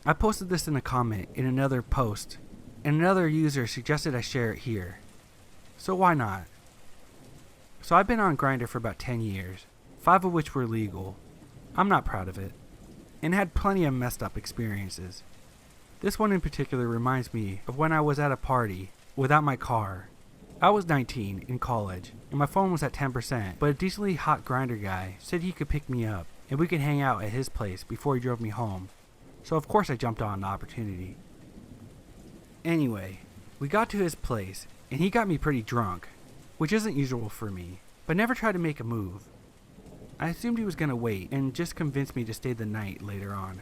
I posted this in a comment in another post, and another user suggested I share it here. So why not? So I've been on Grindr for about 10 years, 5 of which were legal. I'm not proud of it, and had plenty of messed up experiences. This one in particular reminds me of when I was at a party without my car. I was 19 in college, and my phone was at 10%, but a decently hot Grindr guy said he could pick me up, and we could hang out at his place before he drove me home. So of course I jumped on the opportunity. Anyway, we got to his place, and he got me pretty drunk, which isn't usual for me, but never tried to make a move. I assumed he was going to wait and just convince me to stay the night later on.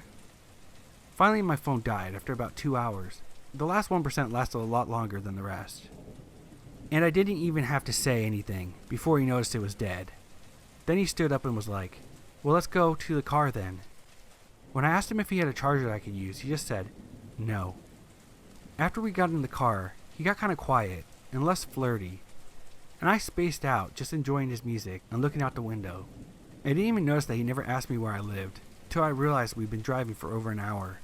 Finally my phone died after about 2 hours. The last 1% lasted a lot longer than the rest. And I didn't even have to say anything before he noticed it was dead. Then he stood up and was like, "Well, let's go to the car then." When I asked him if he had a charger I could use, he just said, "No." After we got in the car, he got kind of quiet and less flirty, and I spaced out just enjoying his music and looking out the window. I didn't even notice that he never asked me where I lived, till I realized we'd been driving for over an hour.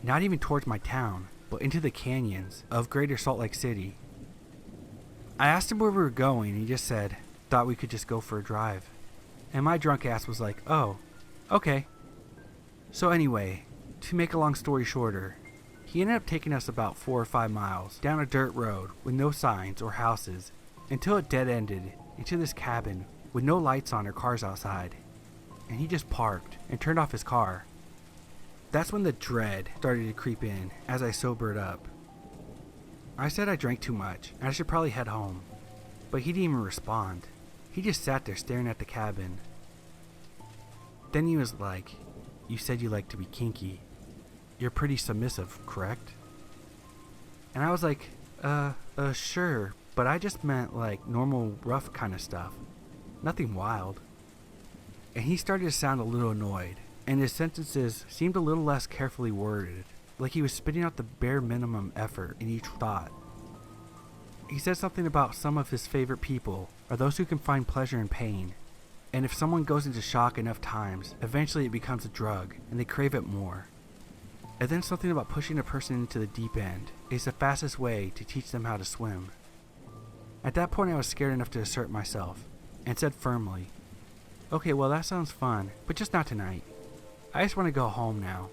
Not even towards my town, but into the canyons of Greater Salt Lake City. I asked him where we were going, and he just said, "Thought we could just go for a drive." And my drunk ass was like, "Oh, okay." So anyway, to make a long story shorter, he ended up taking us about 4 or 5 miles down a dirt road with no signs or houses until it dead-ended into this cabin with no lights on or cars outside. And he just parked and turned off his car. That's when the dread started to creep in as I sobered up. I said I drank too much and I should probably head home, but he didn't even respond. He just sat there staring at the cabin. Then he was like, "You said you like to be kinky. You're pretty submissive, correct?" And I was like, sure, but I just meant like normal rough kind of stuff. Nothing wild." And he started to sound a little annoyed, and his sentences seemed a little less carefully worded, like he was spitting out the bare minimum effort in each thought. He said something about some of his favorite people are those who can find pleasure in pain, and if someone goes into shock enough times, eventually it becomes a drug, and they crave it more. And then something about pushing a person into the deep end is the fastest way to teach them how to swim. At that point I was scared enough to assert myself, and said firmly, "Okay, well that sounds fun, but just not tonight. I just want to go home now.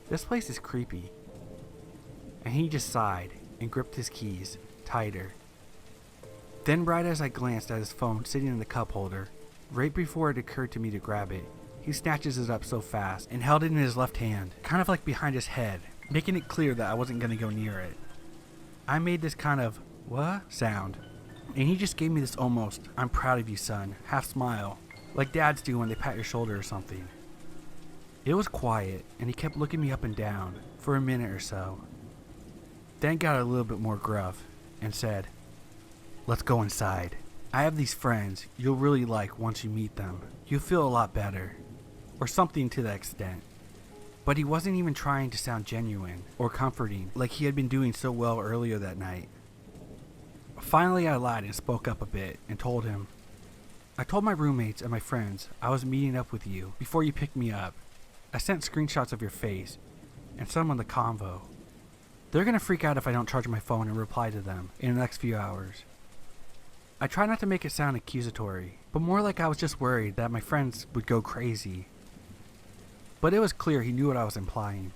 This place is creepy." And he just sighed and gripped his keys tighter. Then right as I glanced at his phone sitting in the cup holder, right before it occurred to me to grab it, he snatches it up so fast and held it in his left hand, kind of like behind his head, making it clear that I wasn't going to go near it. I made this kind of, "What?" sound, and he just gave me this almost, "I'm proud of you, son," half smile, like dads do when they pat your shoulder or something. It was quiet, and he kept looking me up and down for a minute or so. Then got a little bit more gruff and said, "Let's go inside. I have these friends you'll really like once you meet them. You'll feel a lot better," or something to that extent. But he wasn't even trying to sound genuine or comforting like he had been doing so well earlier that night. Finally I lied and spoke up a bit and told him, "I told my roommates and my friends I was meeting up with you before you picked me up. I sent screenshots of your face and some on the convo. They're gonna freak out if I don't charge my phone and reply to them in the next few hours." I tried not to make it sound accusatory, but more like I was just worried that my friends would go crazy. But it was clear he knew what I was implying.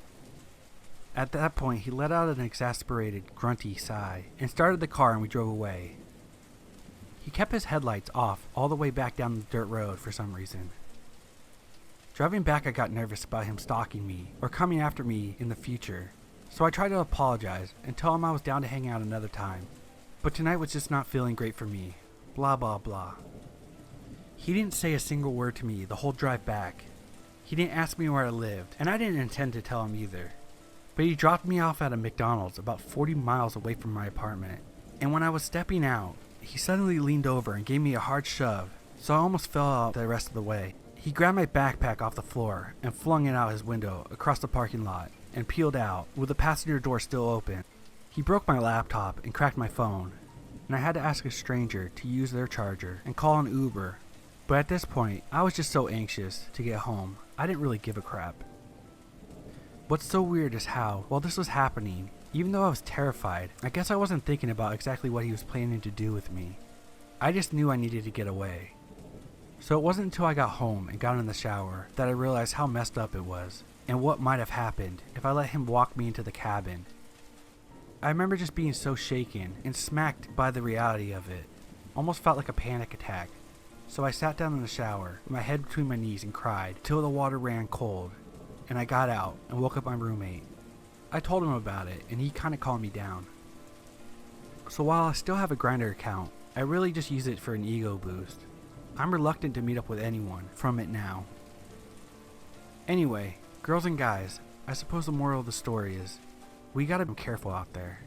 At that point, he let out an exasperated, grunty sigh and started the car and we drove away. He kept his headlights off all the way back down the dirt road for some reason. Driving back, I got nervous about him stalking me or coming after me in the future, so I tried to apologize and tell him I was down to hang out another time. But tonight was just not feeling great for me. Blah blah blah. He didn't say a single word to me the whole drive back. He didn't ask me where I lived, and I didn't intend to tell him either. But he dropped me off at a McDonald's about 40 miles away from my apartment. And when I was stepping out, he suddenly leaned over and gave me a hard shove, so I almost fell out the rest of the way. He grabbed my backpack off the floor and flung it out his window across the parking lot and peeled out with the passenger door still open. He broke my laptop and cracked my phone, and I had to ask a stranger to use their charger and call an Uber. But at this point, I was just so anxious to get home, I didn't really give a crap. What's so weird is how, while this was happening, even though I was terrified, I guess I wasn't thinking about exactly what he was planning to do with me. I just knew I needed to get away. So it wasn't until I got home and got in the shower that I realized how messed up it was, and what might have happened if I let him walk me into the cabin. I remember just being so shaken and smacked by the reality of it. Almost felt like a panic attack. So I sat down in the shower, with my head between my knees, and cried till the water ran cold, and I got out and woke up my roommate. I told him about it, and he kinda calmed me down. So while I still have a Grindr account, I really just use it for an ego boost. I'm reluctant to meet up with anyone from it now. Anyway, girls and guys, I suppose the moral of the story is, we gotta be careful out there.